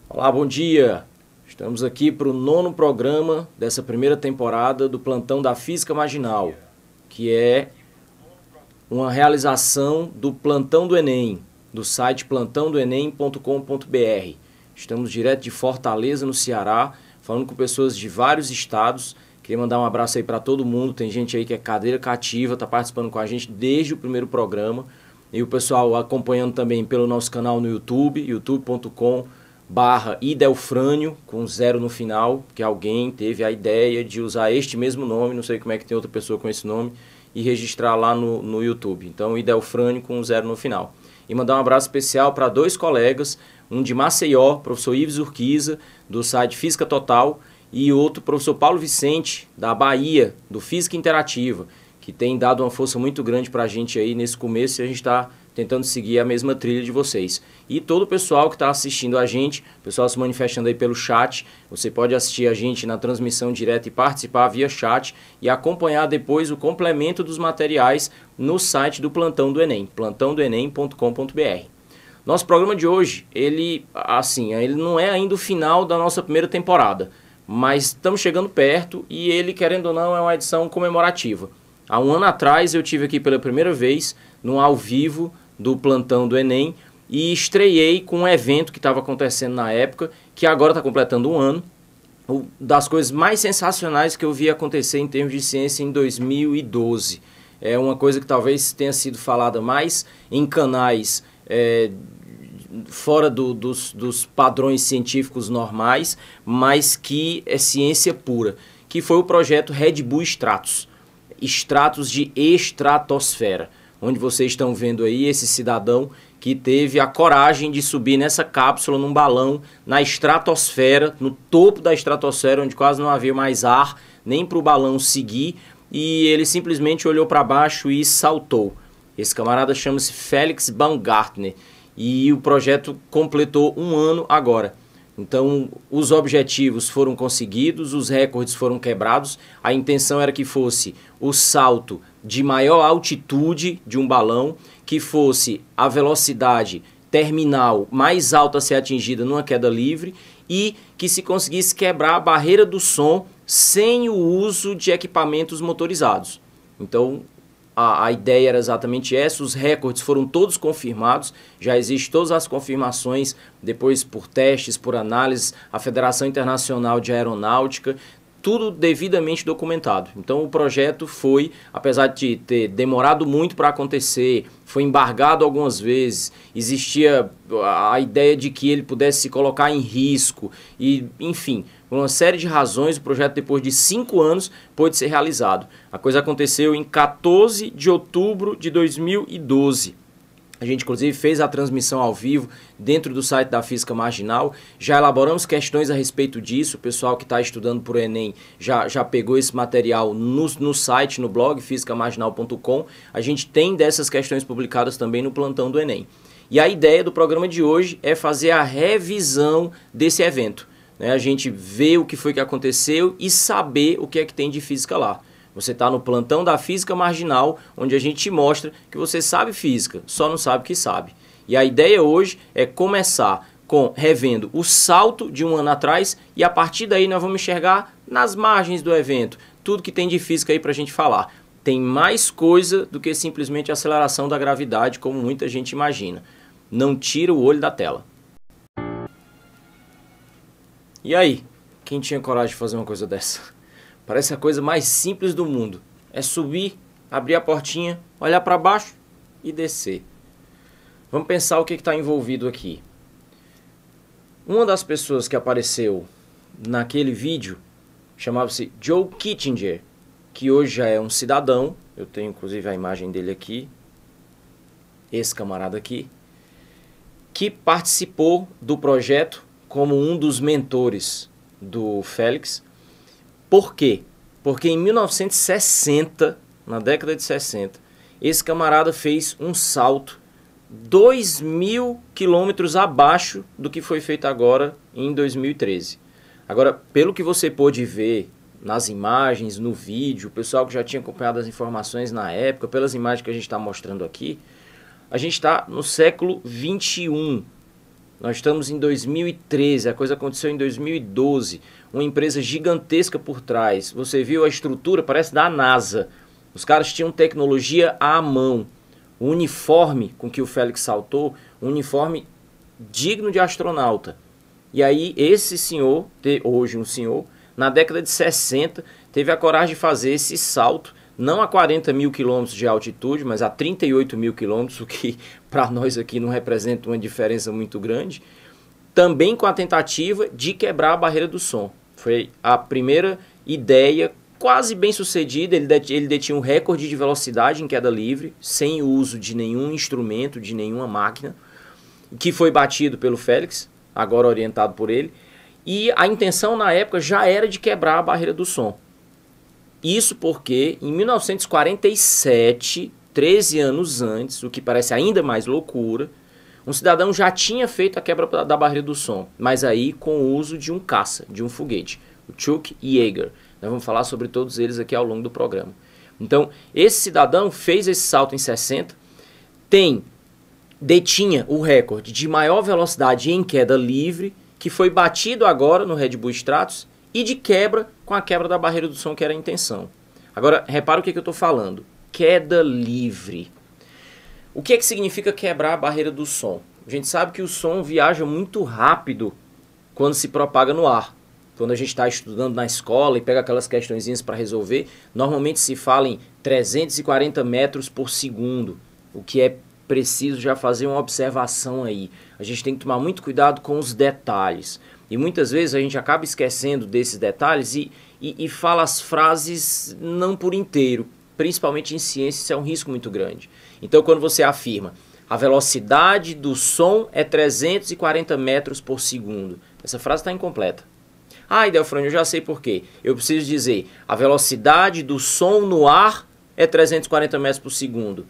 Olá, bom dia! Estamos aqui para o 9º programa dessa primeira temporada do Plantão da Física Marginal, que é uma realização do Plantão do Enem, do site plantãodoenem.com.br. Estamos direto de Fortaleza, no Ceará, falando com pessoas de vários estados. Queria mandar um abraço aí para todo mundo. Tem gente aí que é cadeira cativa, está participando com a gente desde o primeiro programa. E o pessoal acompanhando também pelo nosso canal no YouTube, youtube.com/Idelfrânio, com 0 no final, que alguém teve a ideia de usar este mesmo nome, não sei como é que tem outra pessoa com esse nome, e registrar lá no YouTube. Então, Idelfrânio com 0 no final. E mandar um abraço especial para 2 colegas, um de Maceió, professor Ives Urquiza, do site Física Total, e outro, professor Paulo Vicente, da Bahia, do Física Interativa, que tem dado uma força muito grande para a gente aí nesse começo, e a gente está tentando seguir a mesma trilha de vocês. E todo o pessoal que está assistindo a gente, o pessoal se manifestando aí pelo chat, você pode assistir a gente na transmissão direta e participar via chat e acompanhar depois o complemento dos materiais no site do Plantão do Enem, plantãodoenem.com.br. Nosso programa de hoje, ele não é ainda o final da nossa primeira temporada, mas estamos chegando perto e ele, querendo ou não, é uma edição comemorativa. Há um ano atrás eu tive aqui pela primeira vez no ao vivo do Plantão do Enem e estreiei com um evento que estava acontecendo na época, que agora está completando um ano, das coisas mais sensacionais que eu vi acontecer em termos de ciência em 2012. É uma coisa que talvez tenha sido falada mais em canais fora dos padrões científicos normais, mas que é ciência pura, que foi o projeto Red Bull Stratos, Stratos de estratosfera, onde vocês estão vendo aí esse cidadão que teve a coragem de subir nessa cápsula, num balão, na estratosfera, no topo da estratosfera, onde quase não havia mais ar, nem para o balão seguir, e ele simplesmente olhou para baixo e saltou. Esse camarada chama-se Felix Baumgartner, e o projeto completou um ano agora. Então, os objetivos foram conseguidos, os recordes foram quebrados. A intenção era que fosse o salto de maior altitude de um balão, que fosse a velocidade terminal mais alta a ser atingida numa queda livre e que se conseguisse quebrar a barreira do som sem o uso de equipamentos motorizados. Então, a ideia era exatamente essa, os recordes foram todos confirmados, já existem todas as confirmações, depois por testes, por análises, a Federação Internacional de Aeronáutica, tudo devidamente documentado. Então o projeto foi, apesar de ter demorado muito para acontecer, foi embargado algumas vezes, existia a ideia de que ele pudesse se colocar em risco, e enfim, por uma série de razões, o projeto depois de 5 anos pôde ser realizado. A coisa aconteceu em 14 de outubro de 2012. A gente, inclusive, fez a transmissão ao vivo dentro do site da Física Marginal. Já elaboramos questões a respeito disso. O pessoal que está estudando para o Enem já pegou esse material no site, no blog fisicamarginal.com. A gente tem dessas questões publicadas também no Plantão do Enem. E a ideia do programa de hoje é fazer a revisão desse evento. A gente vê o que foi que aconteceu e saber o que é que tem de física lá. Você está no Plantão da Física Marginal, onde a gente te mostra que você sabe física, só não sabe que sabe. E a ideia hoje é começar revendo o salto de um ano atrás e a partir daí nós vamos enxergar nas margens do evento tudo que tem de física aí para a gente falar. Tem mais coisa do que simplesmente a aceleração da gravidade, como muita gente imagina. Não tira o olho da tela. E aí, quem tinha coragem de fazer uma coisa dessa? Parece a coisa mais simples do mundo. É subir, abrir a portinha, olhar para baixo e descer. Vamos pensar o que está envolvido aqui. Uma das pessoas que apareceu naquele vídeo chamava-se Joe Kittinger, que hoje já é um cidadão. Eu tenho inclusive a imagem dele aqui. Esse camarada aqui. Que participou do projeto como um dos mentores do Félix. Por quê? Porque em 1960, na década de 60, esse camarada fez um salto 2.000 quilômetros abaixo do que foi feito agora em 2013. Agora, pelo que você pôde ver nas imagens, no vídeo, o pessoal que já tinha acompanhado as informações na época, pelas imagens que a gente está mostrando aqui, a gente está no século 21. Nós estamos em 2013, a coisa aconteceu em 2012. Uma empresa gigantesca por trás. Você viu a estrutura, parece da NASA. Os caras tinham tecnologia à mão. O uniforme com que o Félix saltou, um uniforme digno de astronauta. E aí esse senhor, hoje um senhor, na década de 60, teve a coragem de fazer esse salto, não a 40 mil quilômetros de altitude, mas a 38 mil quilômetros, o que para nós aqui não representa uma diferença muito grande, também com a tentativa de quebrar a barreira do som. Foi a primeira ideia quase bem sucedida, ele detinha um recorde de velocidade em queda livre, sem o uso de nenhum instrumento, de nenhuma máquina, que foi batido pelo Félix, agora orientado por ele, e a intenção na época já era de quebrar a barreira do som. Isso porque em 1947, 13 anos antes, o que parece ainda mais loucura, um cidadão já tinha feito a quebra da barreira do som, mas aí com o uso de um caça, de um foguete, o Chuck Yeager. Nós vamos falar sobre todos eles aqui ao longo do programa. Então, esse cidadão fez esse salto em 60, detinha o recorde de maior velocidade em queda livre, que foi batido agora no Red Bull Stratos, e de quebra com a quebra da barreira do som, que era a intenção. Agora, repara o que eu estou falando. Queda livre. O que significa quebrar a barreira do som? A gente sabe que o som viaja muito rápido quando se propaga no ar. Quando a gente está estudando na escola e pega aquelas questõezinhas para resolver, normalmente se fala em 340 metros por segundo, o que é preciso já fazer uma observação aí. A gente tem que tomar muito cuidado com os detalhes. E muitas vezes a gente acaba esquecendo desses detalhes e fala as frases não por inteiro. Principalmente em ciência, isso é um risco muito grande. Então, quando você afirma a velocidade do som é 340 metros por segundo, essa frase está incompleta. Ah, Idelfrânio, eu já sei por quê. Eu preciso dizer a velocidade do som no ar é 340 metros por segundo.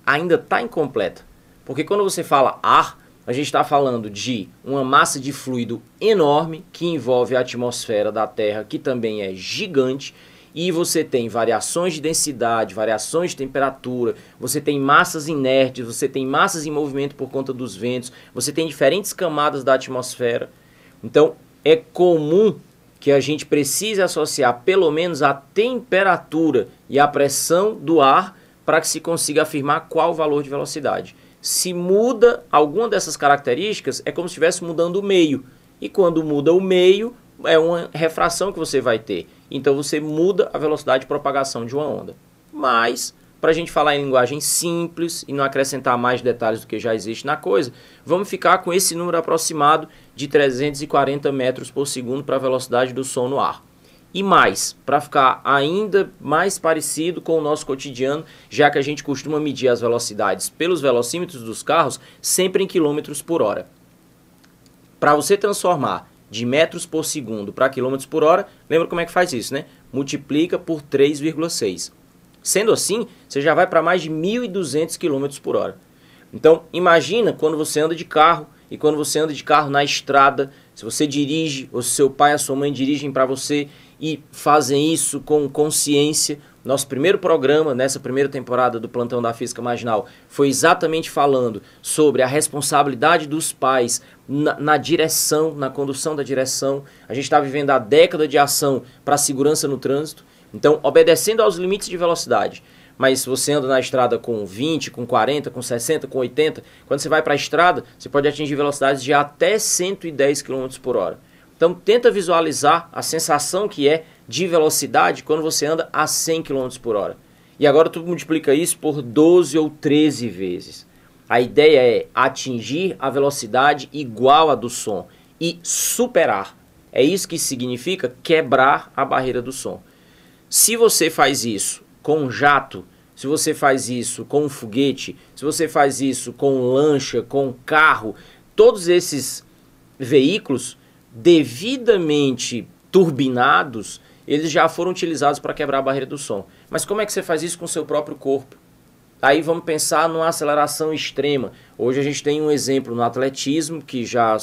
Ainda está incompleta. Porque quando você fala ar, a gente está falando de uma massa de fluido enorme que envolve a atmosfera da Terra, que também é gigante, e você tem variações de densidade, variações de temperatura, você tem massas inertes, você tem massas em movimento por conta dos ventos, você tem diferentes camadas da atmosfera. Então, é comum que a gente precise associar pelo menos a temperatura e a pressão do ar para que se consiga afirmar qual o valor de velocidade. Se muda alguma dessas características, é como se estivesse mudando o meio. E quando muda o meio, é uma refração que você vai ter. Então você muda a velocidade de propagação de uma onda. Mas, para a gente falar em linguagem simples e não acrescentar mais detalhes do que já existe na coisa, vamos ficar com esse número aproximado de 340 metros por segundo para a velocidade do som no ar. E mais, para ficar ainda mais parecido com o nosso cotidiano, já que a gente costuma medir as velocidades pelos velocímetros dos carros sempre em quilômetros por hora. Para você transformar de metros por segundo para quilômetros por hora, lembra como é que faz isso, né? Multiplica por 3,6. Sendo assim, você já vai para mais de 1.200 km por hora. Então, imagina quando você anda de carro e quando você anda de carro na estrada, se você dirige, ou se seu pai e a sua mãe dirigem para você e fazem isso com consciência. Nosso primeiro programa, nessa primeira temporada do Plantão da Física Marginal, foi exatamente falando sobre a responsabilidade dos pais na direção, na condução da direção. A gente está vivendo a década de ação para a segurança no trânsito, então obedecendo aos limites de velocidade. Mas se você anda na estrada com 20, com 40, com 60, com 80, quando você vai para a estrada, você pode atingir velocidades de até 110 km por hora. Então tenta visualizar a sensação que é de velocidade quando você anda a 100 km por hora. E agora tu multiplica isso por 12 ou 13 vezes. A ideia é atingir a velocidade igual à do som e superar. É isso que significa quebrar a barreira do som. Se você faz isso com um jato, se você faz isso com um foguete, se você faz isso com lancha, com carro, todos esses veículos devidamente turbinados, eles já foram utilizados para quebrar a barreira do som. Mas como é que você faz isso com o seu próprio corpo? Aí vamos pensar numa aceleração extrema. Hoje a gente tem um exemplo no atletismo, que já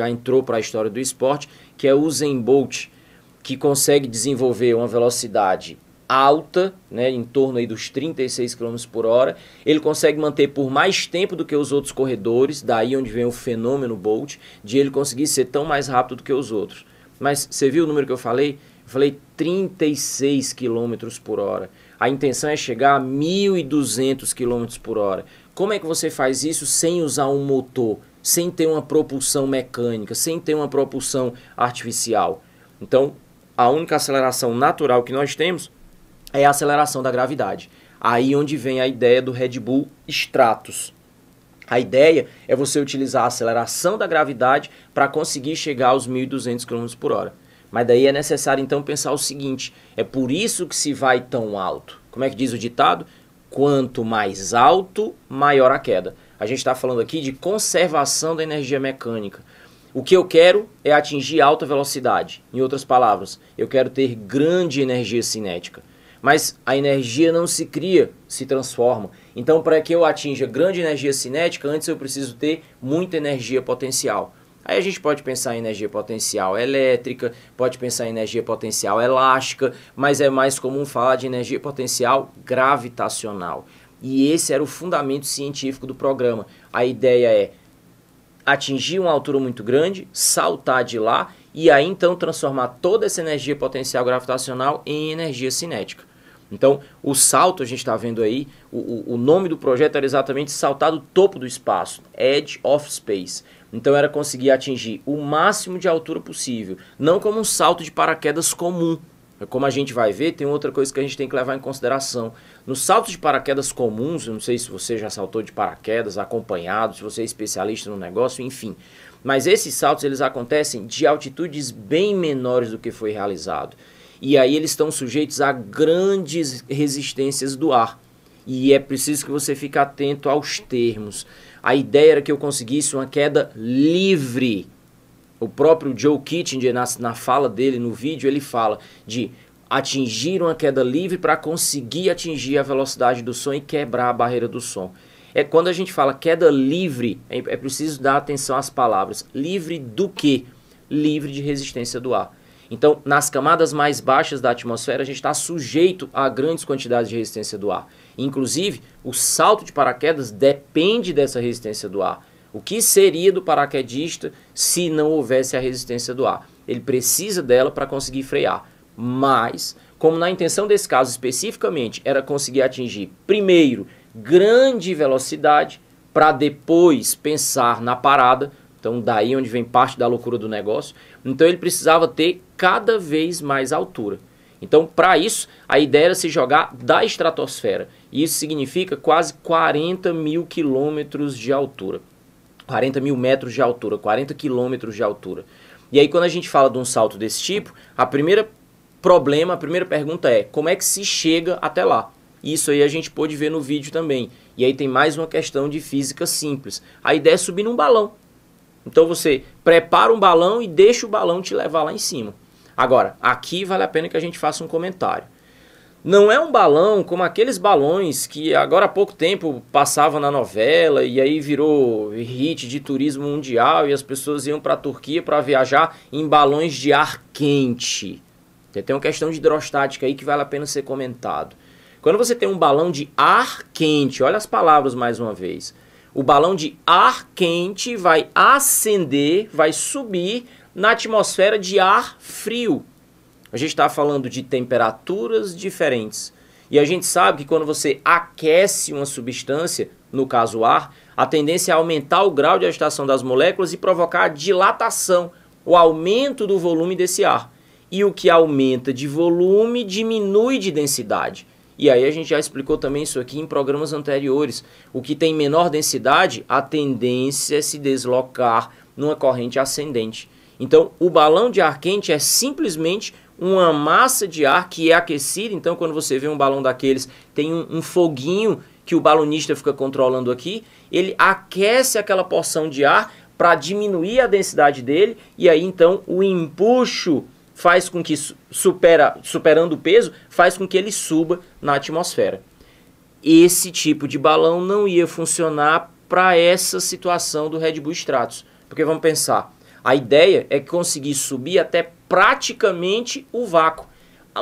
entrou para a história do esporte, que é o Usain Bolt, que consegue desenvolver uma velocidade alta, né, em torno aí dos 36 km por hora. Ele consegue manter por mais tempo do que os outros corredores, daí onde vem o fenômeno Bolt, de ele conseguir ser tão mais rápido do que os outros. Mas você viu o número que eu falei? Eu falei 36 km por hora. A intenção é chegar a 1.200 km por hora. Como é que você faz isso sem usar um motor, sem ter uma propulsão mecânica, sem ter uma propulsão artificial? Então, a única aceleração natural que nós temos é a aceleração da gravidade. Aí onde vem a ideia do Red Bull Stratos. A ideia é você utilizar a aceleração da gravidade para conseguir chegar aos 1.200 km por hora. Mas daí é necessário então pensar o seguinte, é por isso que se vai tão alto. Como é que diz o ditado? Quanto mais alto, maior a queda. A gente está falando aqui de conservação da energia mecânica. O que eu quero é atingir alta velocidade. Em outras palavras, eu quero ter grande energia cinética. Mas a energia não se cria, se transforma. Então, para que eu atinja grande energia cinética, antes eu preciso ter muita energia potencial. Aí a gente pode pensar em energia potencial elétrica, pode pensar em energia potencial elástica, mas é mais comum falar de energia potencial gravitacional. E esse era o fundamento científico do programa. A ideia é atingir uma altura muito grande, saltar de lá e aí então transformar toda essa energia potencial gravitacional em energia cinética. Então, o salto, a gente está vendo aí, o nome do projeto era exatamente saltar do topo do espaço, Edge of Space. Então, era conseguir atingir o máximo de altura possível, não como um salto de paraquedas comum. Como a gente vai ver, tem outra coisa que a gente tem que levar em consideração. Nos saltos de paraquedas comuns, eu não sei se você já saltou de paraquedas acompanhado, se você é especialista no negócio, enfim. Mas esses saltos, eles acontecem de altitudes bem menores do que foi realizado. E aí eles estão sujeitos a grandes resistências do ar. E é preciso que você fique atento aos termos. A ideia era que eu conseguisse uma queda livre. O próprio Joe Kittinger, na fala dele no vídeo, ele fala de atingir uma queda livre para conseguir atingir a velocidade do som e quebrar a barreira do som. É quando a gente fala queda livre, é preciso dar atenção às palavras. Livre do quê? Livre de resistência do ar. Então, nas camadas mais baixas da atmosfera, a gente está sujeito a grandes quantidades de resistência do ar. Inclusive, o salto de paraquedas depende dessa resistência do ar. O que seria do paraquedista se não houvesse a resistência do ar? Ele precisa dela para conseguir frear. Mas, como na intenção desse caso especificamente era conseguir atingir, primeiro, grande velocidade, para depois pensar na parada, então daí onde vem parte da loucura do negócio, então ele precisava ter cada vez mais altura. Então, para isso, a ideia era se jogar da estratosfera. E isso significa quase 40 mil quilômetros de altura. 40 mil metros de altura, 40 quilômetros de altura. E aí, quando a gente fala de um salto desse tipo, a primeira pergunta é, como é que se chega até lá? Isso aí a gente pôde ver no vídeo também. E aí tem mais uma questão de física simples. A ideia é subir num balão. Então você prepara um balão e deixa o balão te levar lá em cima. Agora, aqui vale a pena que a gente faça um comentário. Não é um balão como aqueles balões que agora há pouco tempo passavam na novela e aí virou hit de turismo mundial e as pessoas iam para a Turquia para viajar em balões de ar quente. Tem uma questão de hidrostática aí que vale a pena ser comentado. Quando você tem um balão de ar quente, olha as palavras mais uma vez. O balão de ar quente vai ascender, vai subir na atmosfera de ar frio. A gente está falando de temperaturas diferentes. E a gente sabe que quando você aquece uma substância, no caso o ar, a tendência é aumentar o grau de agitação das moléculas e provocar a dilatação, o aumento do volume desse ar. E o que aumenta de volume diminui de densidade. E aí a gente já explicou também isso aqui em programas anteriores. O que tem menor densidade, a tendência é se deslocar numa corrente ascendente. Então, o balão de ar quente é simplesmente uma massa de ar que é aquecida. Então, quando você vê um balão daqueles, tem um foguinho que o balonista fica controlando aqui. Ele aquece aquela porção de ar para diminuir a densidade dele. E aí, então, o empuxo faz com que, superando o peso, faz com que ele suba na atmosfera. esse tipo de balão não ia funcionar para essa situação do Red Bull Stratos. Porque vamos pensar, a ideia é conseguir subir até praticamente o vácuo.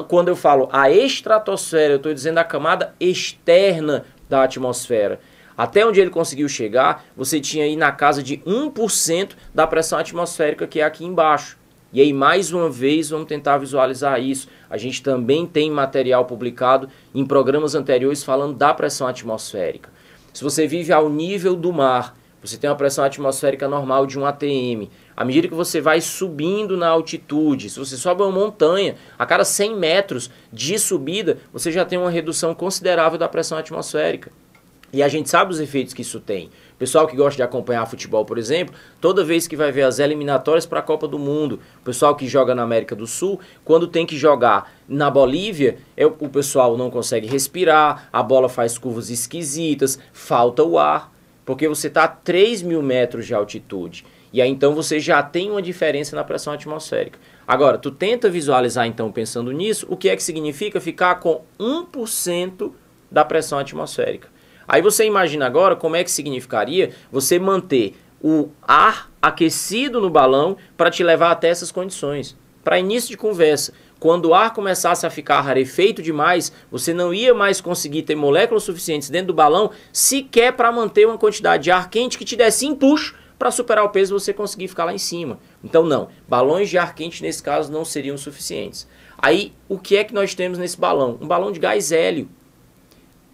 Quando eu falo a estratosfera, eu estou dizendo a camada externa da atmosfera. Até onde ele conseguiu chegar, você tinha aí na casa de 1% da pressão atmosférica que é aqui embaixo. E aí, mais uma vez, vamos tentar visualizar isso. A gente também tem material publicado em programas anteriores falando da pressão atmosférica. Se você vive ao nível do mar, você tem uma pressão atmosférica normal de 1 atm. À medida que você vai subindo na altitude, se você sobe uma montanha, a cada 100 metros de subida, você já tem uma redução considerável da pressão atmosférica. E a gente sabe os efeitos que isso tem. O pessoal que gosta de acompanhar futebol, por exemplo, toda vez que vai ver as eliminatórias para a Copa do Mundo, o pessoal que joga na América do Sul, quando tem que jogar na Bolívia, o pessoal não consegue respirar, a bola faz curvas esquisitas, falta o ar, porque você está a 3.000 metros de altitude. E aí então você já tem uma diferença na pressão atmosférica. Agora, tu tenta visualizar então, pensando nisso, o que é que significa ficar com 1% da pressão atmosférica. Aí você imagina agora como é que significaria você manter o ar aquecido no balão para te levar até essas condições. Para início de conversa, quando o ar começasse a ficar rarefeito demais, você não ia mais conseguir ter moléculas suficientes dentro do balão sequer para manter uma quantidade de ar quente que te desse empuxo para superar o peso e você conseguir ficar lá em cima. Então não, balões de ar quente nesse caso não seriam suficientes. Aí o que é que nós temos nesse balão? Um balão de gás hélio.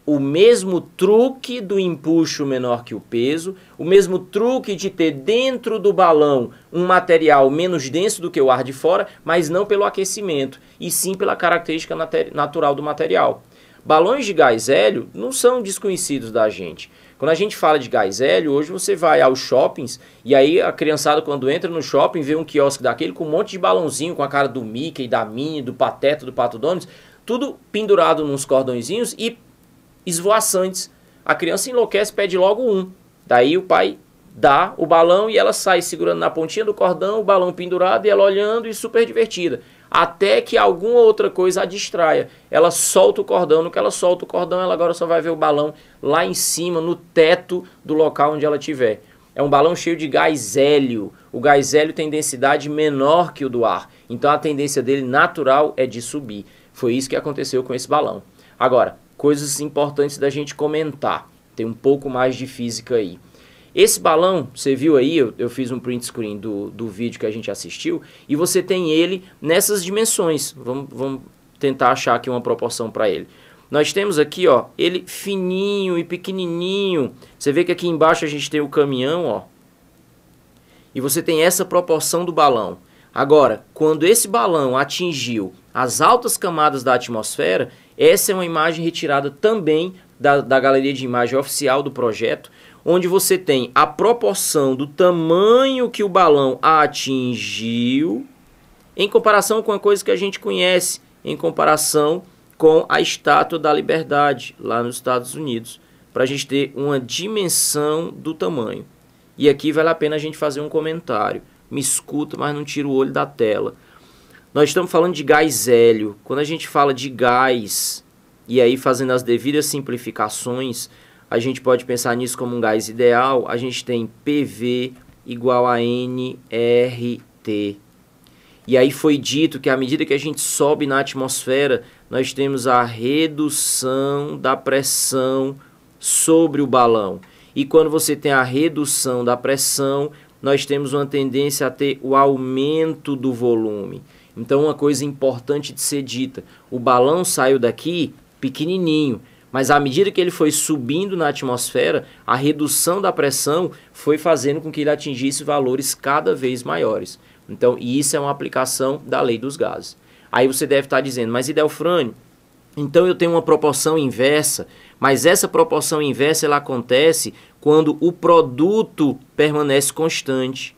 O mesmo truque do empuxo menor que o peso, o mesmo truque de ter dentro do balão um material menos denso do que o ar de fora, mas não pelo aquecimento, e sim pela característica natural do material. Balões de gás hélio não são desconhecidos da gente. Quando a gente fala de gás hélio, hoje você vai aos shoppings, e aí a criançada quando entra no shopping vê um quiosque daquele com um monte de balãozinho com a cara do Mickey, da Minnie, do Pateta, do Pato Donald, tudo pendurado nos cordõezinhos e esvoaçantes. A criança enlouquece, pede logo um. Daí o pai dá o balão e ela sai segurando na pontinha do cordão, o balão pendurado e ela olhando e super divertida. Até que alguma outra coisa a distraia. Ela solta o cordão. No que ela solta o cordão, ela agora só vai ver o balão lá em cima, no teto do local onde ela estiver. É um balão cheio de gás hélio. O gás hélio tem densidade menor que o do ar. Então a tendência dele natural é de subir. Foi isso que aconteceu com esse balão. Agora, coisas importantes da gente comentar. Tem um pouco mais de física aí. Esse balão, você viu aí, eu fiz um print screen do vídeo que a gente assistiu, e você tem ele nessas dimensões. Vamos tentar achar aqui uma proporção para ele. Nós temos aqui, ó, ele fininho e pequenininho. Você vê que aqui embaixo a gente tem o caminhão, ó. E você tem essa proporção do balão. Agora, quando esse balão atingiu as altas camadas da atmosfera, essa é uma imagem retirada também da galeria de imagem oficial do projeto, onde você tem a proporção do tamanho que o balão atingiu em comparação com a coisa que a gente conhece, em comparação com a Estátua da Liberdade, lá nos Estados Unidos, para a gente ter uma dimensão do tamanho. E aqui vale a pena a gente fazer um comentário. Me escuta, mas não tira o olho da tela. Nós estamos falando de gás hélio. Quando a gente fala de gás, e aí fazendo as devidas simplificações, a gente pode pensar nisso como um gás ideal. A gente tem PV igual a nRT. E aí foi dito que à medida que a gente sobe na atmosfera, nós temos a redução da pressão sobre o balão. E quando você tem a redução da pressão, nós temos uma tendência a ter o aumento do volume. Então uma coisa importante de ser dita, o balão saiu daqui pequenininho, mas à medida que ele foi subindo na atmosfera, a redução da pressão foi fazendo com que ele atingisse valores cada vez maiores. Então isso é uma aplicação da lei dos gases. Aí você deve estar dizendo, mas Idelfrânio, então eu tenho uma proporção inversa, mas essa proporção inversa ela acontece quando o produto permanece constante.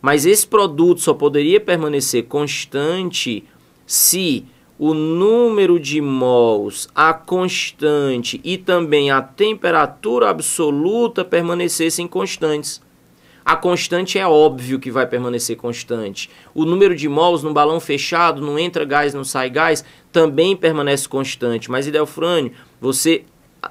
Mas esse produto só poderia permanecer constante se o número de mols, a constante e também a temperatura absoluta permanecessem constantes. A constante é óbvio que vai permanecer constante. O número de mols no balão fechado, não entra gás, não sai gás, também permanece constante. Mas Idelfrânio, você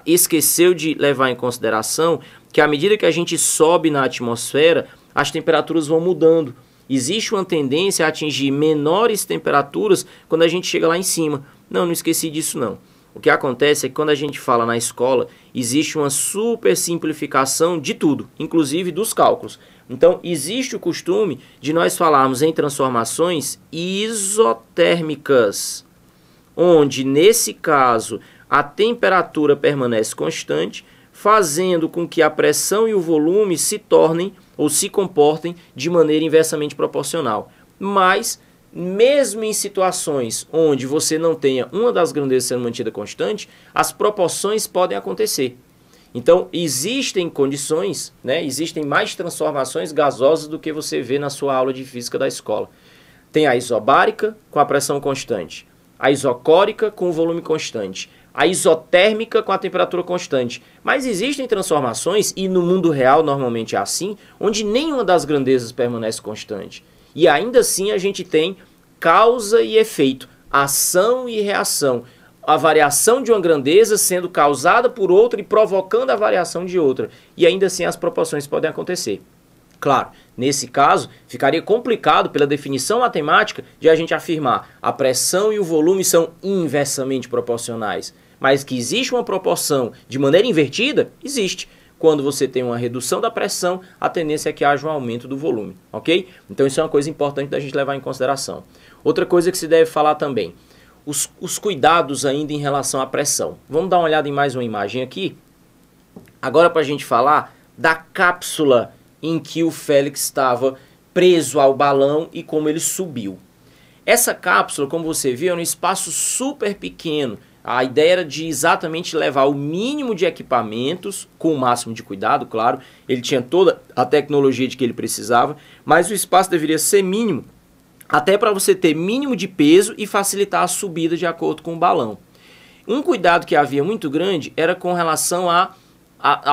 esqueceu de levar em consideração que à medida que a gente sobe na atmosfera, as temperaturas vão mudando. Existe uma tendência a atingir menores temperaturas quando a gente chega lá em cima. Não esqueci disso não. O que acontece é que quando a gente fala na escola, existe uma super simplificação de tudo, inclusive dos cálculos. Então, existe o costume de nós falarmos em transformações isotérmicas, onde, nesse caso, a temperatura permanece constante, fazendo com que a pressão e o volume se tornem ou se comportem de maneira inversamente proporcional. Mas, mesmo em situações onde você não tenha uma das grandezas sendo mantida constante, as proporções podem acontecer. Então, existem condições, existem mais transformações gasosas do que você vê na sua aula de física da escola. Tem a isobárica com a pressão constante, a isocórica com o volume constante, a isotérmica com a temperatura constante. Mas existem transformações, e no mundo real normalmente é assim, onde nenhuma das grandezas permanece constante. E ainda assim a gente tem causa e efeito, ação e reação. A variação de uma grandeza sendo causada por outra e provocando a variação de outra. E ainda assim as proporções podem acontecer. Claro, nesse caso, ficaria complicado pela definição matemática de a gente afirmar a pressão e o volume são inversamente proporcionais. Mas que existe uma proporção de maneira invertida, existe. Quando você tem uma redução da pressão, a tendência é que haja um aumento do volume, ok? Então isso é uma coisa importante da gente levar em consideração. Outra coisa que se deve falar também, os cuidados ainda em relação à pressão. Vamos dar uma olhada em mais uma imagem aqui. Agora para a gente falar da cápsula em que o Félix estava preso ao balão e como ele subiu. Essa cápsula, como você viu, é um espaço super pequeno. A ideia era de exatamente levar o mínimo de equipamentos, com o máximo de cuidado, claro. Ele tinha toda a tecnologia de que ele precisava, mas o espaço deveria ser mínimo, até para você ter mínimo de peso e facilitar a subida de acordo com o balão. Um cuidado que havia muito grande era com relação à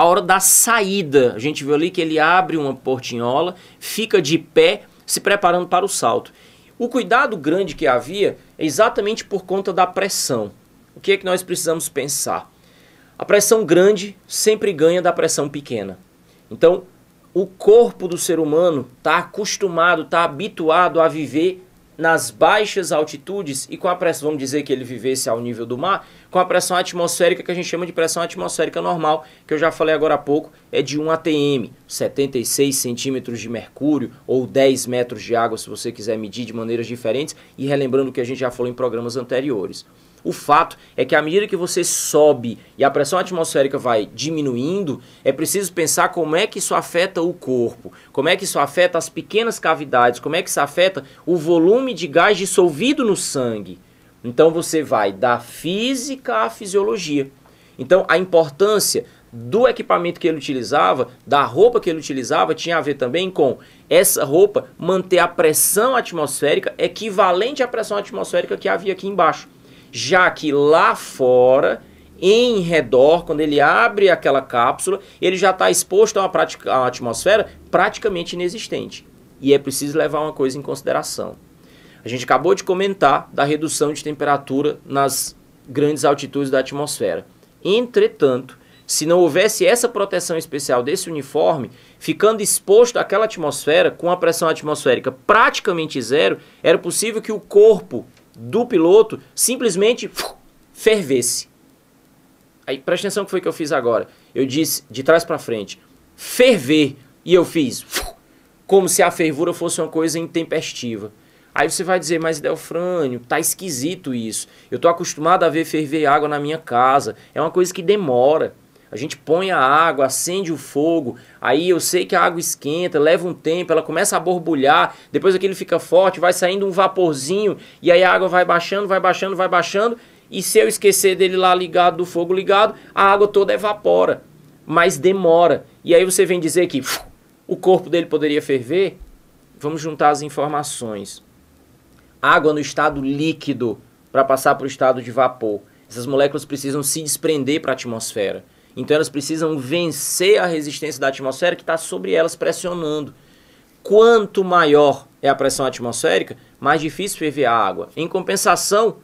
hora da saída. A gente viu ali que ele abre uma portinhola, fica de pé, se preparando para o salto. O cuidado grande que havia é exatamente por conta da pressão. O que é que nós precisamos pensar? A pressão grande sempre ganha da pressão pequena. Então, o corpo do ser humano está acostumado, está habituado a viver nas baixas altitudes e com a pressão, vamos dizer que ele vivesse ao nível do mar, com a pressão atmosférica que a gente chama de pressão atmosférica normal, que eu já falei agora há pouco, é de 1 atm, 76 centímetros de mercúrio ou 10 metros de água, se você quiser medir de maneiras diferentes, e relembrando o que a gente já falou em programas anteriores. O fato é que à medida que você sobe e a pressão atmosférica vai diminuindo, é preciso pensar como é que isso afeta o corpo, como é que isso afeta as pequenas cavidades, como é que isso afeta o volume de gás dissolvido no sangue. Então você vai da física à fisiologia. Então a importância do equipamento que ele utilizava, da roupa que ele utilizava, tinha a ver também com essa roupa manter a pressão atmosférica equivalente à pressão atmosférica que havia aqui embaixo. Já que lá fora, em redor, quando ele abre aquela cápsula, ele já está exposto a uma atmosfera praticamente inexistente. E é preciso levar uma coisa em consideração. A gente acabou de comentar da redução de temperatura nas grandes altitudes da atmosfera. Entretanto, se não houvesse essa proteção especial desse uniforme, ficando exposto àquela atmosfera com a pressão atmosférica praticamente zero, era possível que o corpo do piloto simplesmente fervesse. Aí presta atenção no que foi que eu fiz agora. Eu disse de trás para frente, ferver, e eu fiz como se a fervura fosse uma coisa intempestiva. Aí você vai dizer, mas Delfrânio, tá esquisito isso. Eu tô acostumado a ver ferver água na minha casa. É uma coisa que demora. A gente põe a água, acende o fogo, aí eu sei que a água esquenta, leva um tempo, ela começa a borbulhar, depois aquilo fica forte, vai saindo um vaporzinho, e aí a água vai baixando, vai baixando, vai baixando, e se eu esquecer dele lá ligado, do fogo ligado, a água toda evapora, mas demora. E aí você vem dizer que o corpo dele poderia ferver? Vamos juntar as informações. Água no estado líquido para passar para o estado de vapor. Essas moléculas precisam se desprender para a atmosfera. Então elas precisam vencer a resistência da atmosfera que está sobre elas pressionando. Quanto maior é a pressão atmosférica, mais difícil ferver a água. Em compensação,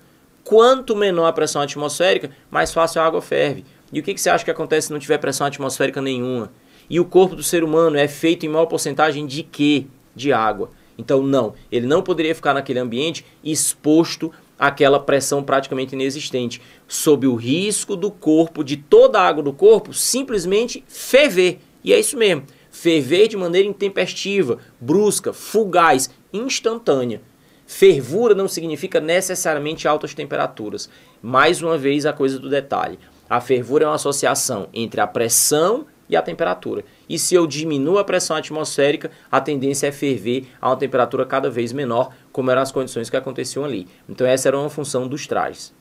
quanto menor a pressão atmosférica, mais fácil a água ferve. E o que você acha que acontece se não tiver pressão atmosférica nenhuma? E o corpo do ser humano é feito em maior porcentagem de quê? De água. Então não, ele não poderia ficar naquele ambiente exposto àquela pressão praticamente inexistente, sob o risco do corpo, de toda a água do corpo, simplesmente ferver. E é isso mesmo, ferver de maneira intempestiva, brusca, fugaz, instantânea. Fervura não significa necessariamente altas temperaturas. Mais uma vez a coisa do detalhe. A fervura é uma associação entre a pressão e a temperatura. E se eu diminuo a pressão atmosférica, a tendência é ferver a uma temperatura cada vez menor, como eram as condições que aconteciam ali. Então essa era uma função dos trajes.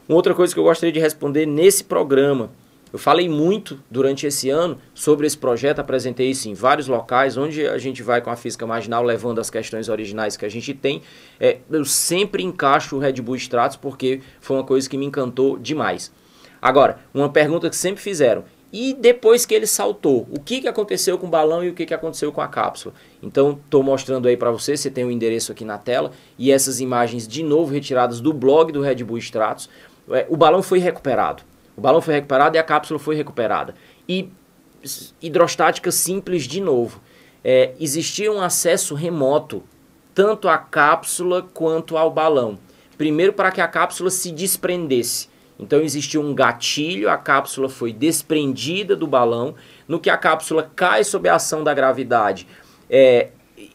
Uma outra coisa que eu gostaria de responder nesse programa, eu falei muito durante esse ano sobre esse projeto, apresentei isso em vários locais, onde a gente vai com a física marginal levando as questões originais que a gente tem. Eu sempre encaixo o Red Bull Stratos porque foi uma coisa que me encantou demais. Agora, uma pergunta que sempre fizeram, e depois que ele saltou, o que aconteceu com o balão e o que aconteceu com a cápsula? Então, estou mostrando aí para você tem o endereço aqui na tela, e essas imagens de novo retiradas do blog do Red Bull Stratos. O balão foi recuperado. O balão foi recuperado e a cápsula foi recuperada. E hidrostática simples de novo. Existia um acesso remoto, tanto à cápsula quanto ao balão. Primeiro para que a cápsula se desprendesse. Então existia um gatilho, a cápsula foi desprendida do balão. No que a cápsula cai sob a ação da gravidade,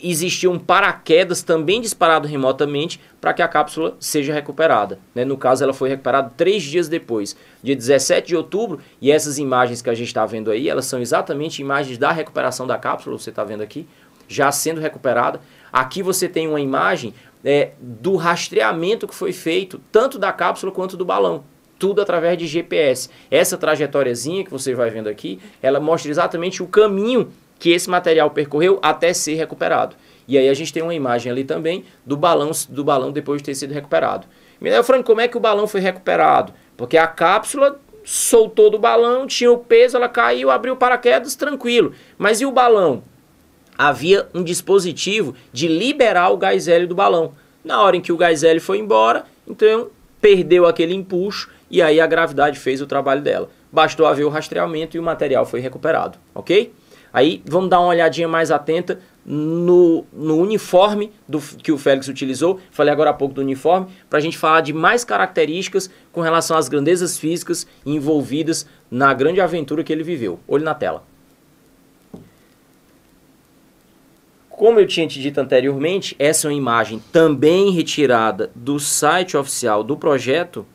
existia um paraquedas também disparado remotamente para que a cápsula seja recuperada. No caso, ela foi recuperada 3 dias depois, dia 17 de outubro, e essas imagens que a gente está vendo aí, elas são exatamente imagens da recuperação da cápsula, você está vendo aqui, já sendo recuperada. Aqui você tem uma imagem do rastreamento que foi feito, tanto da cápsula quanto do balão. Tudo através de GPS. Essa trajetóriazinha que você vai vendo aqui, ela mostra exatamente o caminho que esse material percorreu até ser recuperado. E aí a gente tem uma imagem ali também do balão depois de ter sido recuperado. Franco, como é que o balão foi recuperado? Porque a cápsula soltou do balão, tinha o peso, ela caiu, abriu o paraquedas, tranquilo. Mas e o balão? Havia um dispositivo de liberar o gás hélio do balão. Na hora em que o gás hélio foi embora, então perdeu aquele empuxo e aí a gravidade fez o trabalho dela. Bastou haver o rastreamento e o material foi recuperado, ok? Aí vamos dar uma olhadinha mais atenta no uniforme que o Félix utilizou. Falei agora há pouco do uniforme, para a gente falar de mais características com relação às grandezas físicas envolvidas na grande aventura que ele viveu. Olho na tela. Como eu tinha te dito anteriormente, essa é uma imagem também retirada do site oficial do projeto.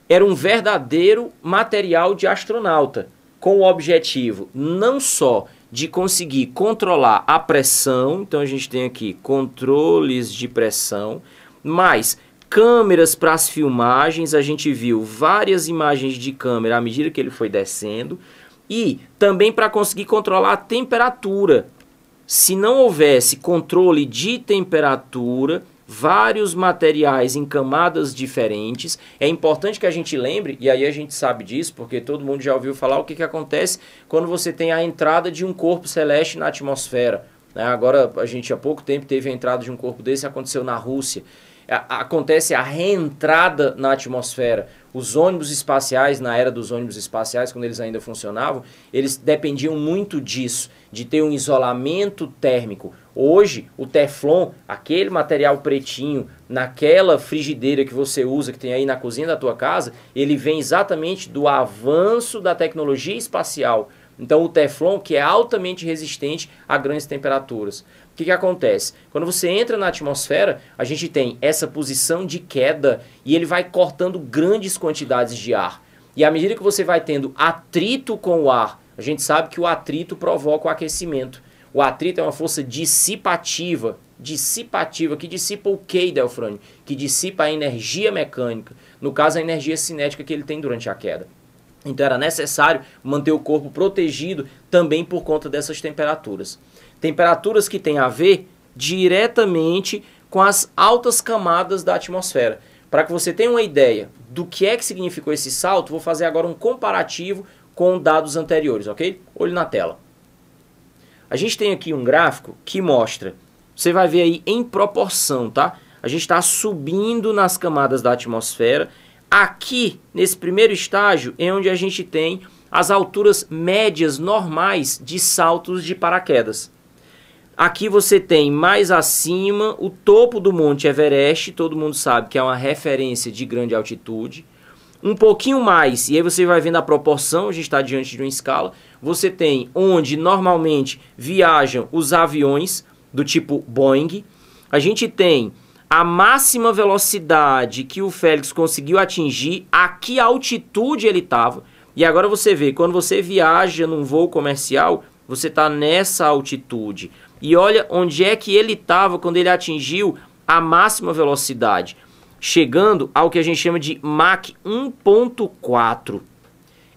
Era um verdadeiro material de astronauta, com o objetivo não só de conseguir controlar a pressão, então a gente tem aqui controles de pressão, mas câmeras para as filmagens, a gente viu várias imagens de câmera à medida que ele foi descendo, e também para conseguir controlar a temperatura. Se não houvesse controle de temperatura, vários materiais em camadas diferentes, é importante que a gente lembre, e aí a gente sabe disso, porque todo mundo já ouviu falar o que acontece quando você tem a entrada de um corpo celeste na atmosfera. Agora, a gente há pouco tempo teve a entrada de um corpo desse, aconteceu na Rússia. Acontece a reentrada na atmosfera. Os ônibus espaciais, na era dos ônibus espaciais, quando eles ainda funcionavam, eles dependiam muito disso, de ter um isolamento térmico. Hoje, o Teflon, aquele material pretinho, naquela frigideira que você usa, que tem aí na cozinha da tua casa, ele vem exatamente do avanço da tecnologia espacial. Então, o Teflon, que é altamente resistente a grandes temperaturas. O que acontece? Quando você entra na atmosfera, a gente tem essa posição de queda e ele vai cortando grandes quantidades de ar. E à medida que você vai tendo atrito com o ar, a gente sabe que o atrito provoca o aquecimento. O atrito é uma força dissipativa, que dissipa o quê, Delfrânio? Que dissipa a energia mecânica, no caso a energia cinética que ele tem durante a queda. Então era necessário manter o corpo protegido também por conta dessas temperaturas. Temperaturas que têm a ver diretamente com as altas camadas da atmosfera. Para que você tenha uma ideia do que é que significou esse salto, vou fazer agora um comparativo com dados anteriores, ok? Olho na tela. A gente tem aqui um gráfico que mostra, você vai ver aí em proporção, tá? A gente está subindo nas camadas da atmosfera, Aqui, nesse primeiro estágio, é onde a gente tem as alturas médias normais de saltos de paraquedas. Aqui você tem mais acima o topo do Monte Everest, todo mundo sabe que é uma referência de grande altitude. Um pouquinho mais, e aí você vai vendo a proporção, a gente está diante de uma escala, você tem onde normalmente viajam os aviões do tipo Boeing. A gente tem a máxima velocidade que o Félix conseguiu atingir, a que altitude ele estava. E agora você vê, quando você viaja num voo comercial, você está nessa altitude. E olha onde é que ele estava quando ele atingiu a máxima velocidade, chegando ao que a gente chama de Mach 1.4.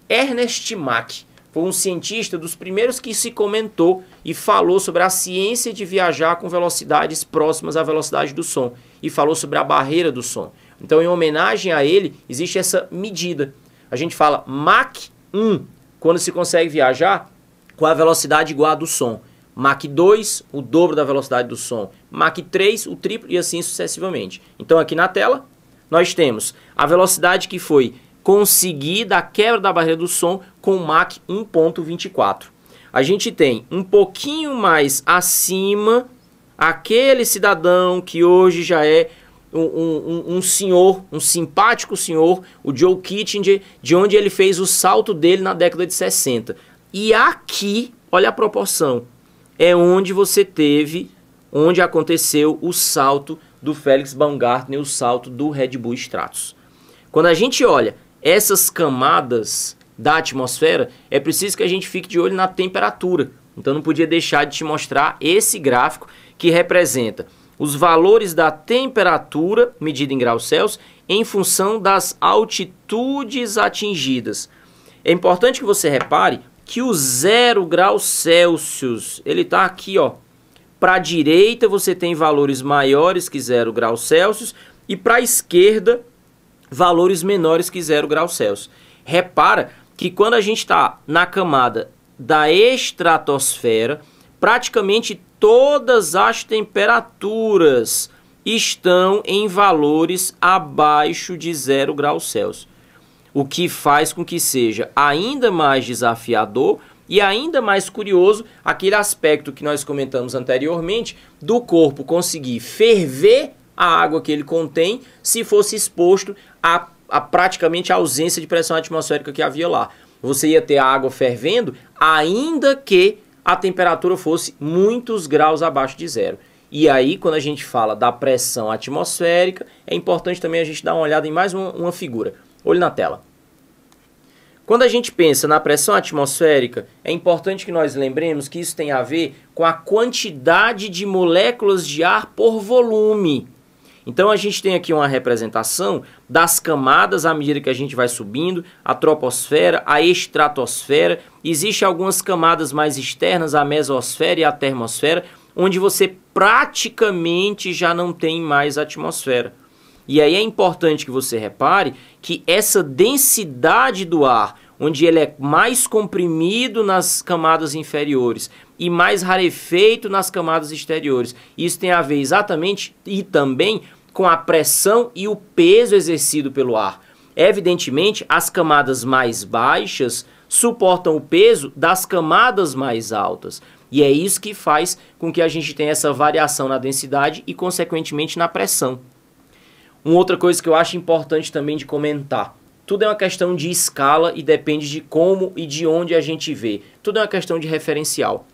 Ernest Mach foi um cientista dos primeiros que se comentou e falou sobre a ciência de viajar com velocidades próximas à velocidade do som. E falou sobre a barreira do som. Então, em homenagem a ele, existe essa medida. A gente fala Mach 1, quando se consegue viajar com a velocidade igual à do som. Mach 2, o dobro da velocidade do som. Mach 3, o triplo e assim sucessivamente. Então aqui na tela, nós temos a velocidade que foi conseguida, a quebra da barreira do som, com Mach 1.24. A gente tem um pouquinho mais acima, aquele cidadão que hoje já é um senhor, um simpático senhor, o Joe Kittinger, de onde ele fez o salto dele na década de 60. E aqui, olha a proporção, é onde você teve, onde aconteceu o salto do Felix Baumgartner, o salto do Red Bull Stratos. Quando a gente olha essas camadas da atmosfera, é preciso que a gente fique de olho na temperatura. Então não podia deixar de te mostrar esse gráfico que representa os valores da temperatura medida em graus Celsius em função das altitudes atingidas. É importante que você repare que o 0 graus Celsius, ele está aqui, ó. Para a direita você tem valores maiores que 0 graus Celsius e para a esquerda valores menores que 0 graus Celsius. Repara que quando a gente está na camada da estratosfera, praticamente todas as temperaturas estão em valores abaixo de 0 graus Celsius. O que faz com que seja ainda mais desafiador e ainda mais curioso aquele aspecto que nós comentamos anteriormente do corpo conseguir ferver a água que ele contém se fosse exposto a praticamente a ausência de pressão atmosférica que havia lá. Você ia ter a água fervendo ainda que a temperatura fosse muitos graus abaixo de zero. E aí, quando a gente fala da pressão atmosférica, é importante também a gente dar uma olhada em mais uma figura. Olho na tela. Quando a gente pensa na pressão atmosférica, é importante que nós lembremos que isso tem a ver com a quantidade de moléculas de ar por volume. Então a gente tem aqui uma representação das camadas à medida que a gente vai subindo, a troposfera, a estratosfera. Existem algumas camadas mais externas, a mesosfera e a termosfera, onde você praticamente já não tem mais atmosfera. E aí é importante que você repare que essa densidade do ar, onde ele é mais comprimido nas camadas inferiores e mais rarefeito nas camadas exteriores, isso tem a ver exatamente e também com a pressão e o peso exercido pelo ar. Evidentemente, as camadas mais baixas suportam o peso das camadas mais altas. E é isso que faz com que a gente tenha essa variação na densidade e, consequentemente, na pressão. Uma outra coisa que eu acho importante também de comentar. Tudo é uma questão de escala e depende de como e de onde a gente vê. Tudo é uma questão de referencial.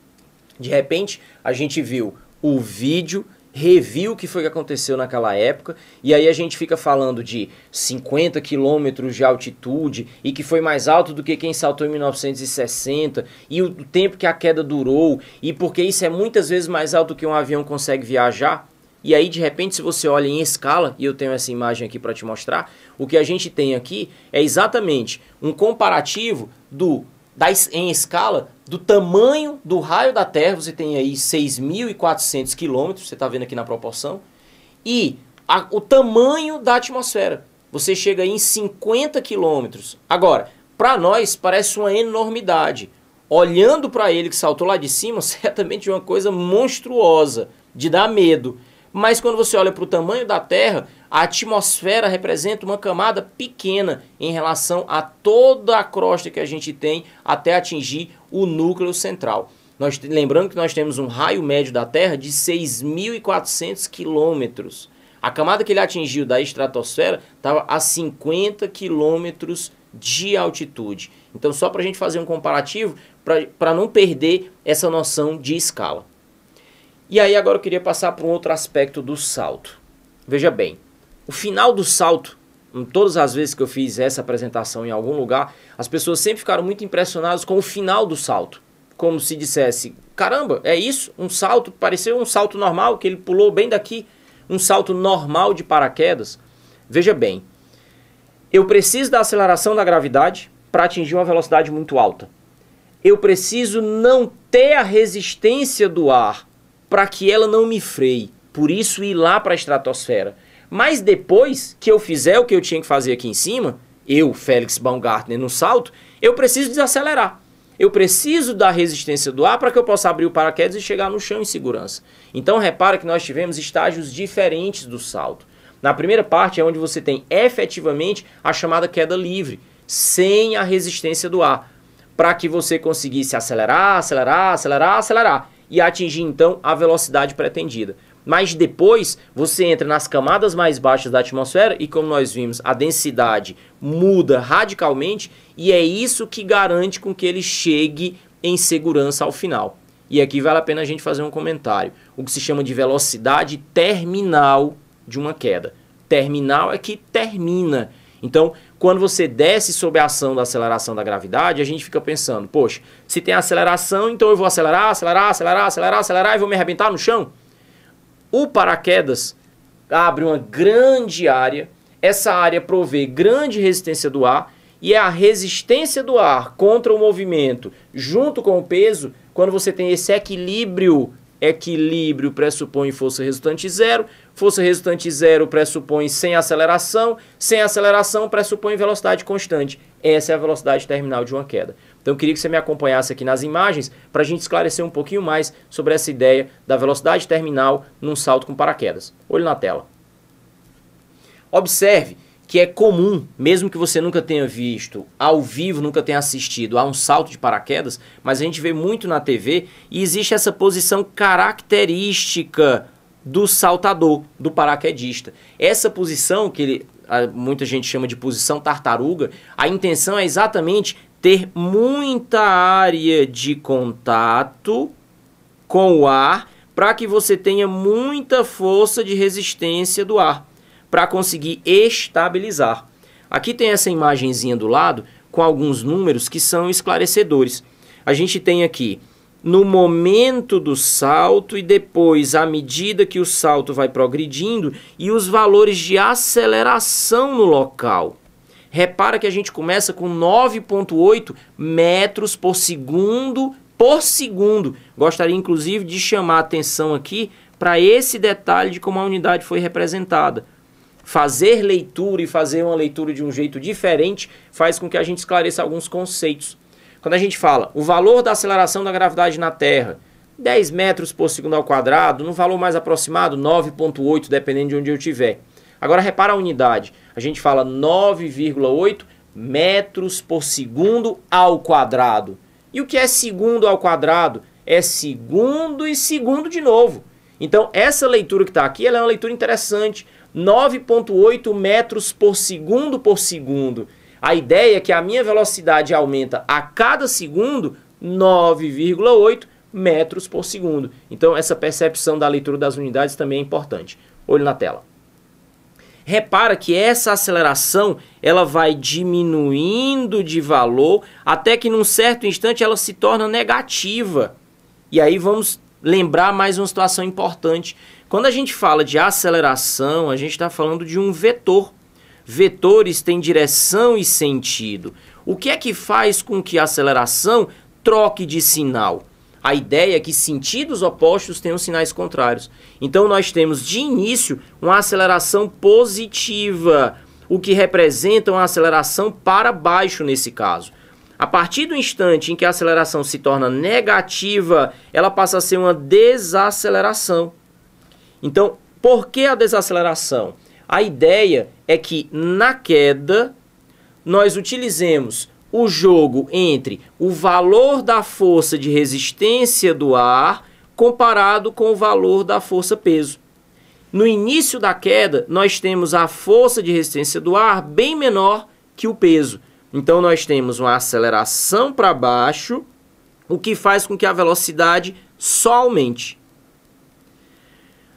De repente, a gente viu o vídeo, reviu o que foi que aconteceu naquela época, e aí a gente fica falando de 50 quilômetros de altitude, e que foi mais alto do que quem saltou em 1960, e o tempo que a queda durou, e porque isso é muitas vezes mais alto do que um avião consegue viajar. E aí, de repente, se você olha em escala, e eu tenho essa imagem aqui para te mostrar, o que a gente tem aqui é exatamente um comparativo em escala do tamanho do raio da Terra. Você tem aí 6.400 quilômetros, você está vendo aqui na proporção, e o tamanho da atmosfera. Você chega aí em 50 quilômetros. Agora, para nós parece uma enormidade. Olhando para ele que saltou lá de cima, certamente é uma coisa monstruosa, de dar medo. Mas quando você olha para o tamanho da Terra, A atmosfera representa uma camada pequena em relação a toda a crosta que a gente tem até atingir o núcleo central. Lembrando que nós temos um raio médio da Terra de 6.400 quilômetros. A camada que ele atingiu da estratosfera estava a 50 quilômetros de altitude. Então, só para a gente fazer um comparativo, para não perder essa noção de escala. E aí agora eu queria passar para um outro aspecto do salto. Veja bem, o final do salto, em todas as vezes que eu fiz essa apresentação em algum lugar, as pessoas sempre ficaram muito impressionadas com o final do salto. Como se dissesse, caramba, é isso? Um salto, pareceu um salto normal, que ele pulou bem daqui, um salto normal de paraquedas. Veja bem, eu preciso da aceleração da gravidade para atingir uma velocidade muito alta. Eu preciso não ter a resistência do ar para que ela não me freie, por isso ir lá para a estratosfera. Mas depois que eu fizer o que eu tinha que fazer aqui em cima, eu, Félix Baumgartner, no salto, eu preciso desacelerar. Eu preciso da resistência do ar para que eu possa abrir o paraquedas e chegar no chão em segurança. Então repara que nós tivemos estágios diferentes do salto. Na primeira parte é onde você tem efetivamente a chamada queda livre, sem a resistência do ar, para que você conseguisse acelerar, acelerar, acelerar, acelerar e atingir então a velocidade pretendida. Mas depois você entra nas camadas mais baixas da atmosfera e, como nós vimos, a densidade muda radicalmente e é isso que garante com que ele chegue em segurança ao final. E aqui vale a pena a gente fazer um comentário. O que se chama de velocidade terminal de uma queda. Terminal é que termina. Então, quando você desce sob a ação da aceleração da gravidade, a gente fica pensando, poxa, se tem aceleração, então eu vou acelerar, acelerar, acelerar, acelerar, acelerar e vou me arrebentar no chão? O paraquedas abre uma grande área, essa área provê grande resistência do ar e é a resistência do ar contra o movimento junto com o peso, quando você tem esse equilíbrio pressupõe força resultante zero pressupõe sem aceleração pressupõe velocidade constante. Essa é a velocidade terminal de uma queda. Então eu queria que você me acompanhasse aqui nas imagens para a gente esclarecer um pouquinho mais sobre essa ideia da velocidade terminal num salto com paraquedas. Olho na tela. Observe que é comum, mesmo que você nunca tenha visto ao vivo, nunca tenha assistido a um salto de paraquedas, mas a gente vê muito na TV e existe essa posição característica do saltador, do paraquedista. Essa posição, que muita gente chama de posição tartaruga, a intenção é exatamente ter muita área de contato com o ar para que você tenha muita força de resistência do ar, para conseguir estabilizar. Aqui tem essa imagenzinha do lado com alguns números que são esclarecedores. A gente tem aqui no momento do salto e depois à medida que o salto vai progredindo e os valores de aceleração no local. Repara que a gente começa com 9,8 metros por segundo Gostaria inclusive de chamar a atenção aqui para esse detalhe de como a unidade foi representada. Fazer leitura e fazer uma leitura de um jeito diferente faz com que a gente esclareça alguns conceitos. Quando a gente fala o valor da aceleração da gravidade na Terra, 10 metros por segundo ao quadrado, no valor mais aproximado, 9,8, dependendo de onde eu estiver. Agora repara a unidade, a gente fala 9,8 metros por segundo ao quadrado. E o que é segundo ao quadrado? É segundo e segundo de novo. Então essa leitura que está aqui ela é uma leitura interessante. 9,8 metros por segundo. A ideia é que a minha velocidade aumenta a cada segundo 9,8 metros por segundo. Então essa percepção da leitura das unidades também é importante. Olho na tela. Repara que essa aceleração ela vai diminuindo de valor até que num certo instante ela se torna negativa. E aí vamos lembrar mais uma situação importante. Quando a gente fala de aceleração, a gente está falando de um vetor. Vetores têm direção e sentido. O que é que faz com que a aceleração troque de sinal? A ideia é que sentidos opostos tenham sinais contrários. Então nós temos de início uma aceleração positiva, o que representa uma aceleração para baixo nesse caso. A partir do instante em que a aceleração se torna negativa, ela passa a ser uma desaceleração. Então, por que a desaceleração? A ideia é que na queda nós utilizemos o jogo entre o valor da força de resistência do ar comparado com o valor da força-peso. No início da queda, nós temos a força de resistência do ar bem menor que o peso. Então, nós temos uma aceleração para baixo, o que faz com que a velocidade só aumente.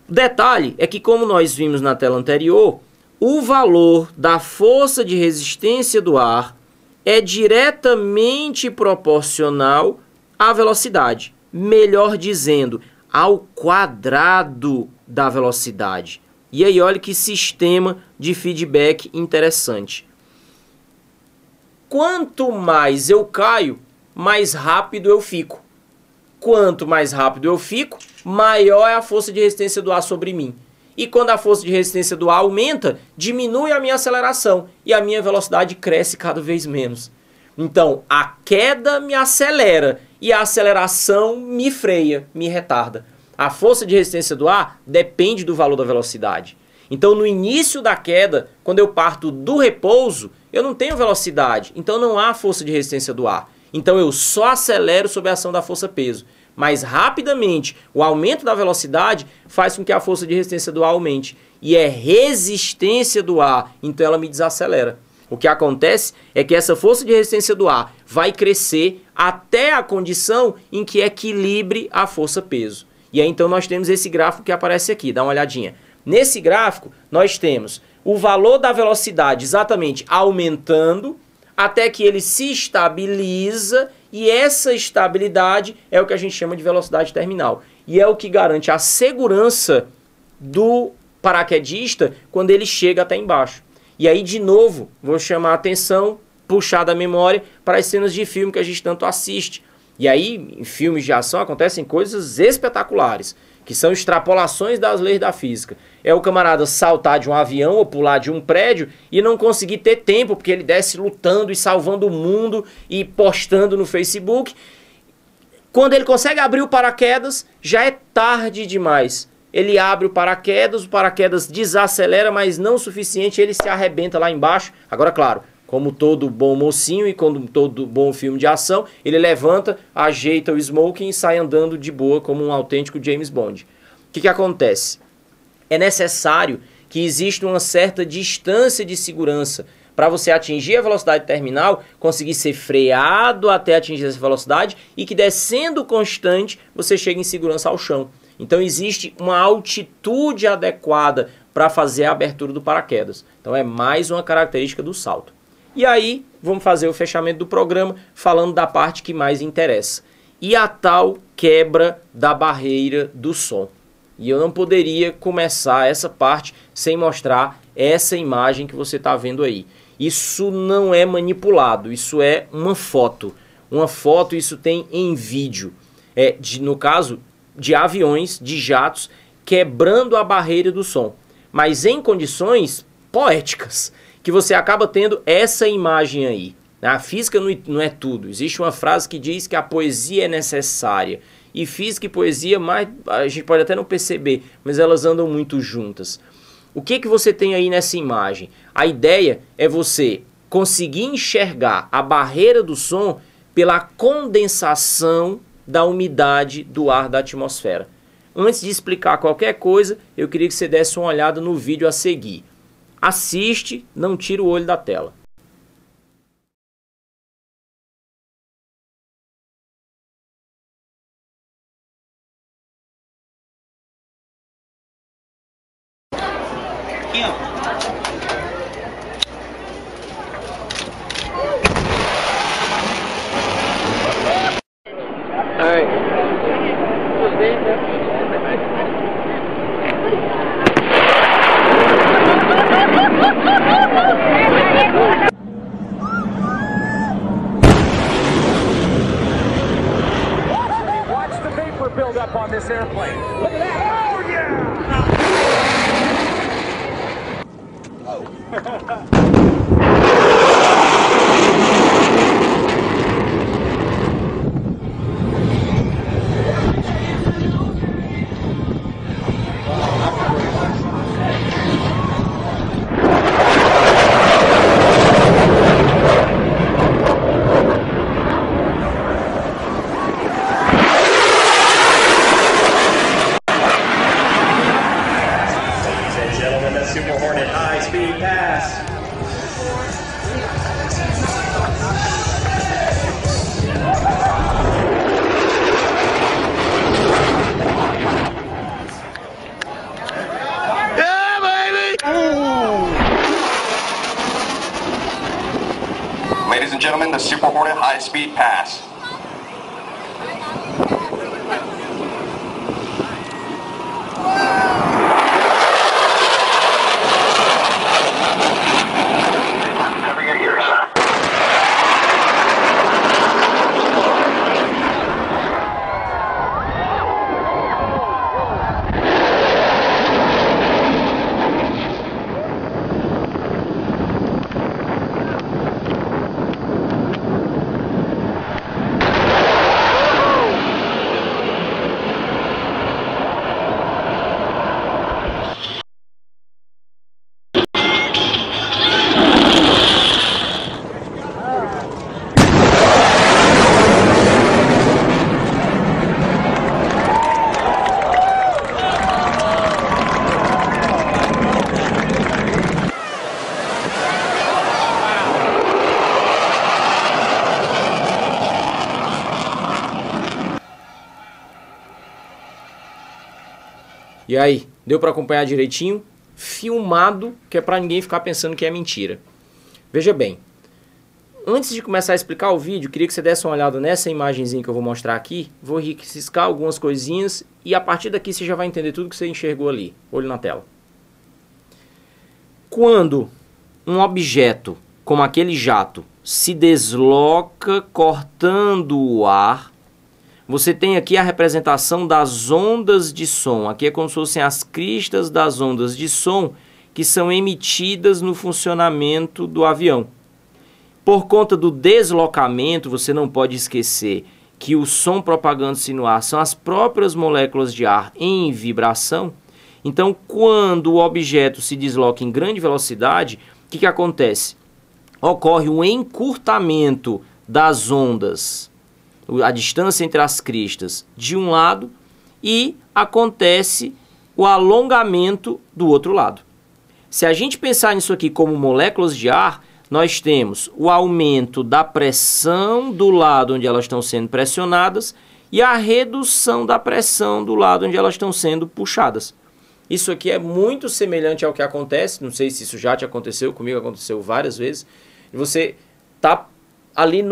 O detalhe é que, como nós vimos na tela anterior, o valor da força de resistência do ar é diretamente proporcional à velocidade. Melhor dizendo, ao quadrado da velocidade. E aí, olha que sistema de feedback interessante. Quanto mais eu caio, mais rápido eu fico. Quanto mais rápido eu fico, maior é a força de resistência do ar sobre mim. E quando a força de resistência do ar aumenta, diminui a minha aceleração e a minha velocidade cresce cada vez menos. Então, a queda me acelera e a aceleração me freia, me retarda. A força de resistência do ar depende do valor da velocidade. Então, no início da queda, quando eu parto do repouso, eu não tenho velocidade, então não há força de resistência do ar. Então, eu só acelero sob a ação da força-peso. Mas, rapidamente, o aumento da velocidade faz com que a força de resistência do ar aumente. E é resistência do ar, então ela me desacelera. O que acontece é que essa força de resistência do ar vai crescer até a condição em que equilibre a força-peso. E aí, então, nós temos esse gráfico que aparece aqui, dá uma olhadinha. Nesse gráfico, nós temos o valor da velocidade exatamente aumentando até que ele se estabiliza, e essa estabilidade é o que a gente chama de velocidade terminal. E é o que garante a segurança do paraquedista quando ele chega até embaixo. E aí, de novo, vou chamar a atenção, puxar da memória para as cenas de filme que a gente tanto assiste. E aí, em filmes de ação, acontecem coisas espetaculares, que são extrapolações das leis da física. É o camarada saltar de um avião ou pular de um prédio e não conseguir ter tempo, porque ele desce lutando e salvando o mundo e postando no Facebook. Quando ele consegue abrir o paraquedas, já é tarde demais. Ele abre o paraquedas desacelera, mas não o suficiente, ele se arrebenta lá embaixo. Agora, claro, como todo bom mocinho e como todo bom filme de ação, ele levanta, ajeita o smoking e sai andando de boa como um autêntico James Bond. O que acontece? É necessário que exista uma certa distância de segurança para você atingir a velocidade terminal, conseguir ser freado até atingir essa velocidade e que, descendo constante, você chegue em segurança ao chão. Então existe uma altitude adequada para fazer a abertura do paraquedas. Então é mais uma característica do salto. E aí, vamos fazer o fechamento do programa falando da parte que mais interessa. E a tal quebra da barreira do som. E eu não poderia começar essa parte sem mostrar essa imagem que você está vendo aí. Isso não é manipulado, isso é uma foto. Uma foto, isso tem em vídeo. No caso, de aviões, de jatos, quebrando a barreira do som. Mas em condições poéticas, que você acaba tendo essa imagem aí. A física não é tudo. Existe uma frase que diz que a poesia é necessária. E física e poesia, a gente pode até não perceber, mas elas andam muito juntas. O que você tem aí nessa imagem? A ideia é você conseguir enxergar a barreira do som pela condensação da umidade do ar da atmosfera. Antes de explicar qualquer coisa, eu queria que você desse uma olhada no vídeo a seguir. Assiste, não tira o olho da tela. Build up on this airplane. Look at that. Oh, yeah! gentlemen, the Super Hornet high-speed pass. Cover your ears. E aí, deu para acompanhar direitinho? Filmado, que é para ninguém ficar pensando que é mentira. Veja bem, antes de começar a explicar o vídeo, queria que você desse uma olhada nessa imagenzinha que eu vou mostrar aqui. Vou riscar algumas coisinhas e a partir daqui você já vai entender tudo que você enxergou ali. Olho na tela. Quando um objeto, como aquele jato, se desloca cortando o ar, você tem aqui a representação das ondas de som. Aqui é como se fossem as cristas das ondas de som que são emitidas no funcionamento do avião. Por conta do deslocamento, você não pode esquecer que o som propagando-se no ar são as próprias moléculas de ar em vibração. Então, quando o objeto se desloca em grande velocidade, o que acontece? Ocorre um encurtamento das ondas, a distância entre as cristas de um lado, e acontece o alongamento do outro lado. Se a gente pensar nisso aqui como moléculas de ar, nós temos o aumento da pressão do lado onde elas estão sendo pressionadas e a redução da pressão do lado onde elas estão sendo puxadas. Isso aqui é muito semelhante ao que acontece, não sei se isso já te aconteceu, comigo aconteceu várias vezes, e você está ali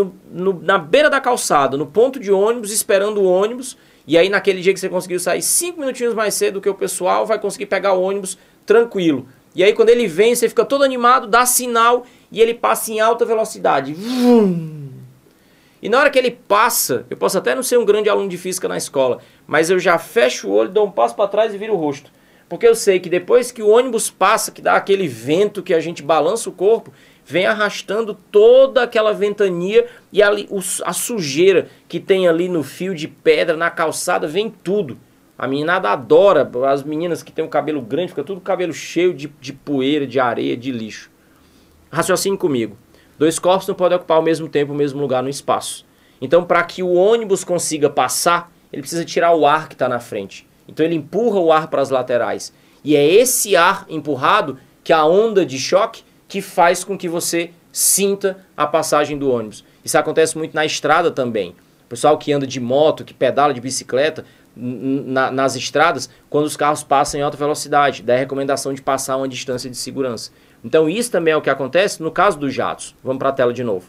na beira da calçada, no ponto de ônibus, esperando o ônibus, e aí naquele dia que você conseguiu sair 5 minutinhos mais cedo do que o pessoal, vai conseguir pegar o ônibus tranquilo. E aí quando ele vem, você fica todo animado, dá sinal, e ele passa em alta velocidade. E na hora que ele passa, eu posso até não ser um grande aluno de física na escola, mas eu já fecho o olho, dou um passo para trás e viro o rosto. Porque eu sei que depois que o ônibus passa, que dá aquele vento que a gente balança o corpo, vem arrastando toda aquela ventania e ali, a sujeira que tem ali no fio de pedra, na calçada, vem tudo. A meninada adora, as meninas que têm o cabelo grande, fica tudo cabelo cheio de poeira, de areia, de lixo. Raciocine comigo. Dois corpos não podem ocupar ao mesmo tempo o mesmo lugar no espaço. Então, para que o ônibus consiga passar, ele precisa tirar o ar que está na frente. Então ele empurra o ar para as laterais. E é esse ar empurrado que a onda de choque que faz com que você sinta a passagem do ônibus. Isso acontece muito na estrada também. O pessoal que anda de moto, que pedala de bicicleta nas estradas, quando os carros passam em alta velocidade, dá a recomendação de passar uma distância de segurança. Então isso também é o que acontece no caso dos jatos. Vamos para a tela de novo.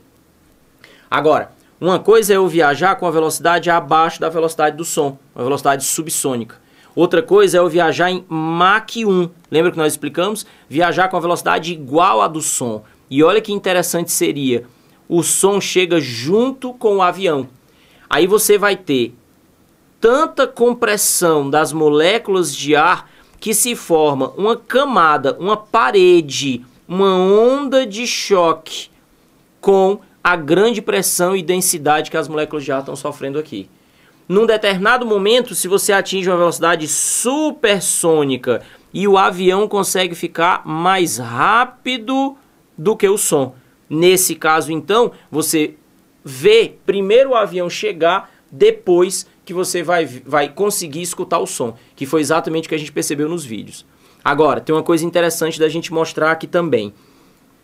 Agora, uma coisa é eu viajar com a velocidade abaixo da velocidade do som, uma velocidade subsônica. Outra coisa é eu viajar em Mach 1. Lembra que nós explicamos? Viajar com a velocidade igual à do som. E olha que interessante seria. O som chega junto com o avião. Aí você vai ter tanta compressão das moléculas de ar que se forma uma camada, uma parede, uma onda de choque com a grande pressão e densidade que as moléculas de ar estão sofrendo aqui. Num determinado momento, se você atinge uma velocidade supersônica e o avião consegue ficar mais rápido do que o som. Nesse caso, então, você vê primeiro o avião chegar, depois que você vai conseguir escutar o som, que foi exatamente o que a gente percebeu nos vídeos. Agora, tem uma coisa interessante da gente mostrar aqui também.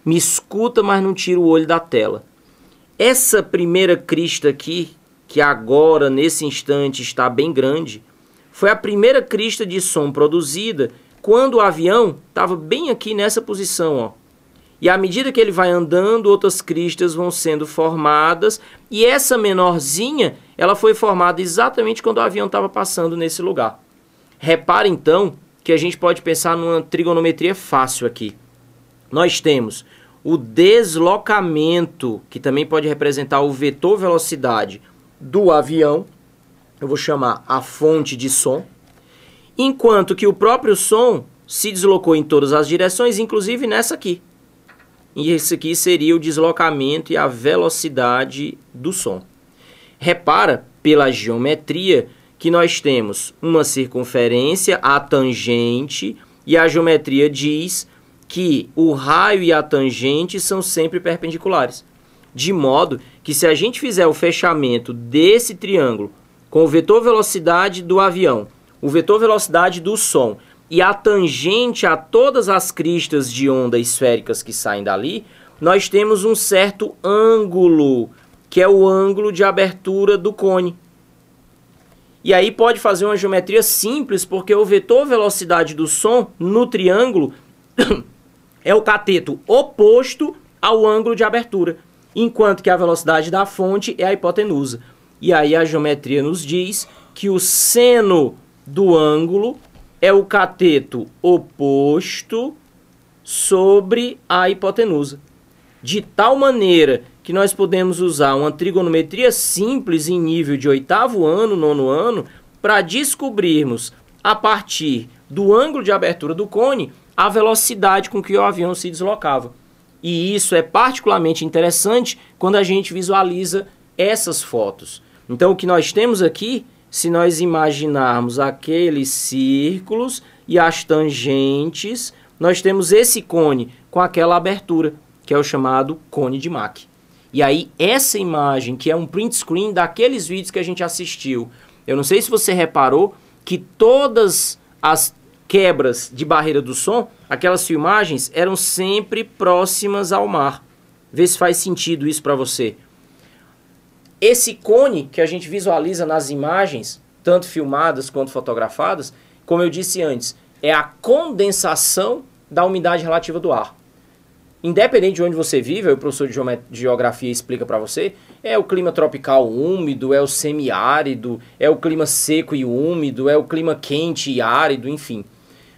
Me escuta, mas não tira o olho da tela. Essa primeira crista aqui, que agora, nesse instante, está bem grande, foi a primeira crista de som produzida quando o avião estava bem aqui nessa posição, ó. E à medida que ele vai andando, outras cristas vão sendo formadas. E essa menorzinha, ela foi formada exatamente quando o avião estava passando nesse lugar. Repara então que a gente pode pensar numa trigonometria fácil aqui. Nós temos o deslocamento, que também pode representar o vetor velocidade do avião. Eu vou chamar a fonte de som. Enquanto que o próprio som se deslocou em todas as direções, inclusive nessa aqui. E esse aqui seria o deslocamento e a velocidade do som. Repara, pela geometria, que nós temos uma circunferência, a tangente, e a geometria diz que o raio e a tangente são sempre perpendiculares. De modo que se a gente fizer o fechamento desse triângulo com o vetor velocidade do avião, o vetor velocidade do som e a tangente a todas as cristas de onda esféricas que saem dali, nós temos um certo ângulo, que é o ângulo de abertura do cone. E aí pode fazer uma geometria simples, porque o vetor velocidade do som no triângulo é o cateto oposto ao ângulo de abertura, enquanto que a velocidade da fonte é a hipotenusa. E aí a geometria nos diz que o seno do ângulo é o cateto oposto sobre a hipotenusa. De tal maneira que nós podemos usar uma trigonometria simples em nível de 8º ano, 9º ano, para descobrirmos, a partir do ângulo de abertura do cone, a velocidade com que o avião se deslocava. E isso é particularmente interessante quando a gente visualiza essas fotos. Então o que nós temos aqui, se nós imaginarmos aqueles círculos e as tangentes, nós temos esse cone com aquela abertura, que é o chamado cone de Mach. E aí essa imagem, que é um print screen daqueles vídeos que a gente assistiu, eu não sei se você reparou que todas as quebras de barreira do som, aquelas filmagens eram sempre próximas ao mar. Vê se faz sentido isso para você. Esse cone que a gente visualiza nas imagens, tanto filmadas quanto fotografadas, como eu disse antes, é a condensação da umidade relativa do ar. Independente de onde você vive, o professor de geografia explica para você, é o clima tropical úmido, é o semiárido, é o clima seco e úmido, é o clima quente e árido, enfim.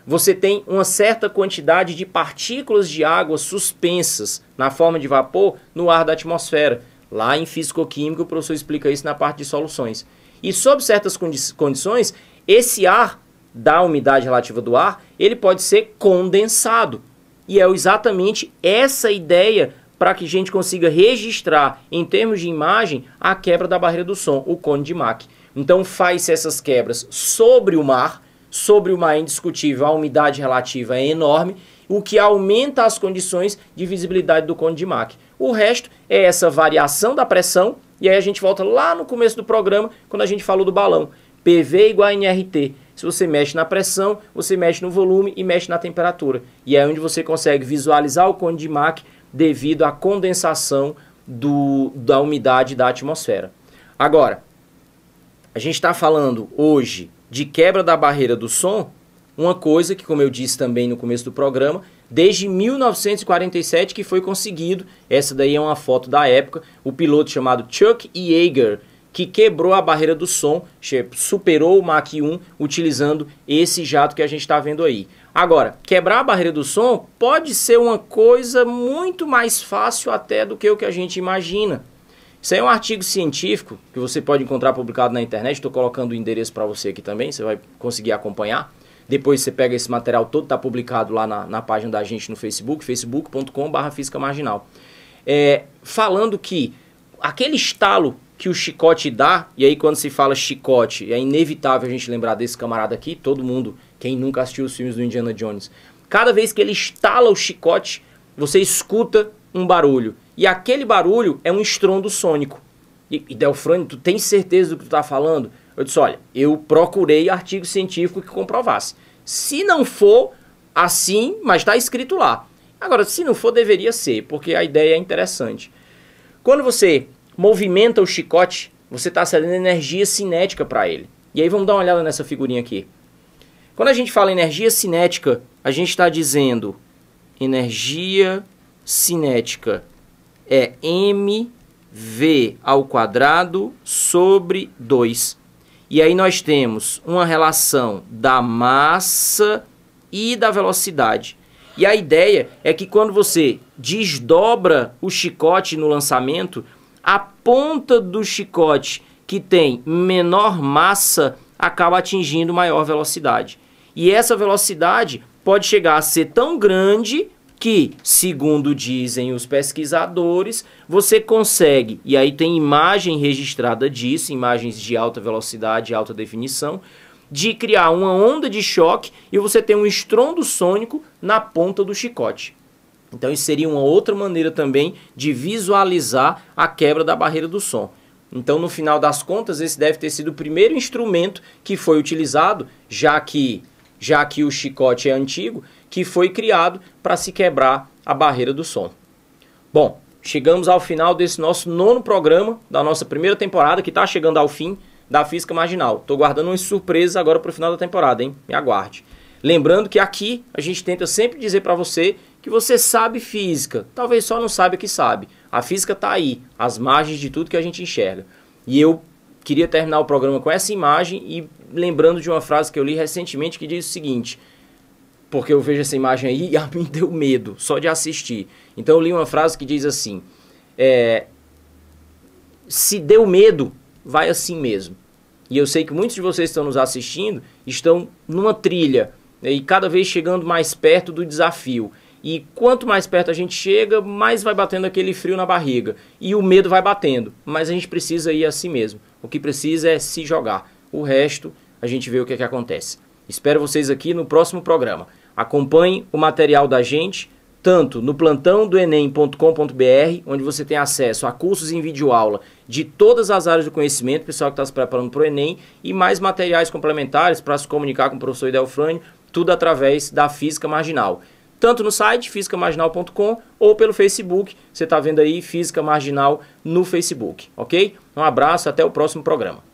Você tem uma certa quantidade de partículas de água suspensas na forma de vapor no ar da atmosfera. Lá em físico-química o professor explica isso na parte de soluções. E sob certas condições, esse ar da umidade relativa do ar, ele pode ser condensado. E é exatamente essa ideia para que a gente consiga registrar, em termos de imagem, a quebra da barreira do som, o cone de Mach. Então faz essas quebras sobre o mar é indiscutível, a umidade relativa é enorme, o que aumenta as condições de visibilidade do cone de Mach. O resto é essa variação da pressão, e aí a gente volta lá no começo do programa, quando a gente falou do balão. PV igual a nRT. Se você mexe na pressão, você mexe no volume e mexe na temperatura. E é onde você consegue visualizar o cone de Mach devido à condensação da umidade da atmosfera. Agora, a gente está falando hoje de quebra da barreira do som, uma coisa que, como eu disse também no começo do programa, desde 1947 que foi conseguido, essa daí é uma foto da época, o piloto chamado Chuck Yeager, que quebrou a barreira do som, superou o Mach 1 utilizando esse jato que a gente está vendo aí. Agora, quebrar a barreira do som pode ser uma coisa muito mais fácil até do que o que a gente imagina. Isso aí é um artigo científico que você pode encontrar publicado na internet, estou colocando o endereço para você aqui também, você vai conseguir acompanhar. Depois você pega esse material todo, está publicado lá na página da gente no Facebook, facebook.com/fisicamarginal. Falando que aquele estalo que o chicote dá, e aí quando se fala chicote, é inevitável a gente lembrar desse camarada aqui, todo mundo, quem nunca assistiu os filmes do Indiana Jones, cada vez que ele estala o chicote, você escuta um barulho, e aquele barulho é um estrondo sônico. E Delfrânio, tu tem certeza do que tu está falando? Eu disse, olha, eu procurei artigo científico que comprovasse. Se não for assim, mas está escrito lá. Agora, se não for, deveria ser, porque a ideia é interessante. Quando você movimenta o chicote, você está cedendo energia cinética para ele. E aí vamos dar uma olhada nessa figurinha aqui. Quando a gente fala energia cinética, a gente está dizendo energia cinética é mv² sobre 2. E aí nós temos uma relação da massa e da velocidade. E a ideia é que quando você desdobra o chicote no lançamento, a ponta do chicote que tem menor massa acaba atingindo maior velocidade. E essa velocidade pode chegar a ser tão grande que, segundo dizem os pesquisadores, você consegue, e aí tem imagem registrada disso, imagens de alta velocidade e alta definição, de criar uma onda de choque e você tem um estrondo sônico na ponta do chicote. Então isso seria uma outra maneira também de visualizar a quebra da barreira do som. Então no final das contas esse deve ter sido o primeiro instrumento que foi utilizado, já que o chicote é antigo, que foi criado para se quebrar a barreira do som. Bom, chegamos ao final desse nosso 9º programa da nossa primeira temporada, que está chegando ao fim, da Física Marginal. Estou guardando umas surpresas agora para o final da temporada, hein? Me aguarde. Lembrando que aqui a gente tenta sempre dizer para você que você sabe física, talvez só não saiba que sabe. A física está aí, às margens de tudo que a gente enxerga. E eu queria terminar o programa com essa imagem e lembrando de uma frase que eu li recentemente que diz o seguinte, porque eu vejo essa imagem aí e a mim deu medo só de assistir. Então eu li uma frase que diz assim, se deu medo, vai assim mesmo. E eu sei que muitos de vocês que estão nos assistindo estão numa trilha, né, e cada vez chegando mais perto do desafio. E quanto mais perto a gente chega, mais vai batendo aquele frio na barriga. E o medo vai batendo. Mas a gente precisa ir assim mesmo. O que precisa é se jogar. O resto, a gente vê o que acontece. Espero vocês aqui no próximo programa. Acompanhem o material da gente, tanto no plantãodoenem.com.br, onde você tem acesso a cursos em videoaula de todas as áreas do conhecimento, pessoal que está se preparando para o Enem, e mais materiais complementares para se comunicar com o professor Idelfrânio, tudo através da Física Marginal. Tanto no site fisicamarginal.com ou pelo Facebook, você está vendo aí Física Marginal no Facebook, ok? Um abraço, até o próximo programa.